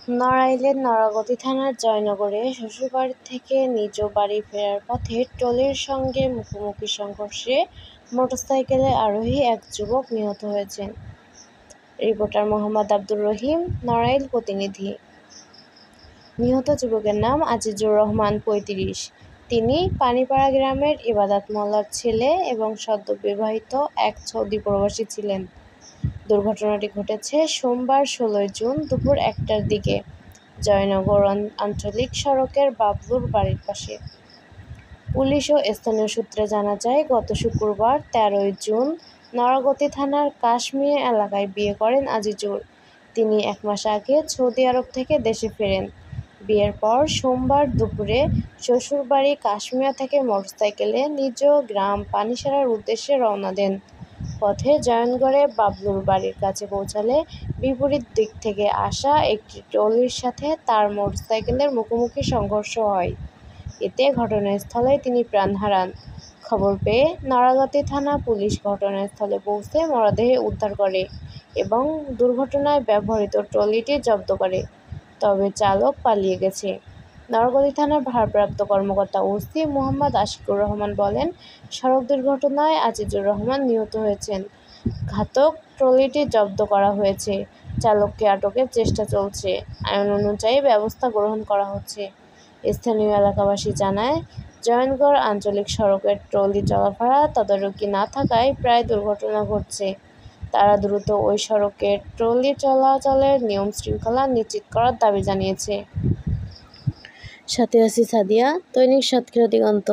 নড়াইলের নড়াগতি থানার জয়নগরে শ্বশুরবাড়ি থেকে নিজ বাড়ি ফেরার পথে ট্রলির সঙ্গে মুখোমুখি সংঘর্ষে মোটরসাইকেলে আরোহী এক যুবক নিহত হয়েছেন। রিপোর্টার মোহাম্মদ আব্দুর রহিম, নড়াইল প্রতিনিধি। নিহত যুবকের নাম আজিজুর রহমান, ৩৫। তিনি পানিপাড়া গ্রামের ইবাদত মোল্লার ছেলে এবং সদ্যবিবাহিত এক সৌদি প্রবাসী ছিলেন। দুর্ঘটনাটি ঘটেছে সোমবার ১৬ জুন দুপুর ১টার দিকে জয়নগর আঞ্চলিক সড়কের বাবলুর বাড়ির পাশে। পুলিশ ও স্থানীয় সূত্রে জানা যায়, গত শুক্রবার ১৩ জুন নড়াগতি থানার কাশমিয়া এলাকায় বিয়ে করেন আজিজুর। তিনি ১ মাস আগে সৌদি আরব থেকে দেশে ফেরেন। বিয়ের পর সোমবার দুপুরে শ্বশুরবাড়ি কাশমিয়া থেকে মোটরসাইকেলে নিজ গ্রাম পানিসারার উদ্দেশ্যে রওনা দেন। পথে জয়নগরে বাবলুর বাড়ির কাছে পৌঁছালে বিপরীত দিক থেকে আসা একটি ট্রলির সাথে তার মোটরসাইকেলের মুখোমুখি সংঘর্ষ হয়। এতে ঘটনাস্থলেই তিনি প্রাণ হারান। খবর পেয়ে নড়াগতি থানা পুলিশ ঘটনাস্থলে পৌঁছে মরদেহ উদ্ধার করে এবং দুর্ঘটনায় ব্যবহৃত ট্রলিটি জব্দ করে। তবে চালক পালিয়ে গেছে। নড়াগতি থানার ভারপ্রাপ্ত কর্মকর্তা ওসি মোহাম্মদ আশিকুর রহমান বলেন, সড়ক দুর্ঘটনায় আজিজুর রহমান নিহত হয়েছেন। ঘাতক ট্রলিটি জব্দ করা হয়েছে। চালককে আটকের চেষ্টা চলছে। আইন অনুযায়ী ব্যবস্থা গ্রহণ করা হচ্ছে। স্থানীয় এলাকাবাসী জানায়, জয়নগর আঞ্চলিক সড়কের ট্রলি চলাফেরা তদারকি না থাকায় প্রায় দুর্ঘটনা ঘটছে। তারা দ্রুত ওই সড়কে ট্রলি চলাচলের নিয়ম শৃঙ্খলা নিশ্চিত করার দাবি জানিয়েছে। সাথে আছি সাদিয়া, দৈনিক সাতক্ষীরা দিগন্ত।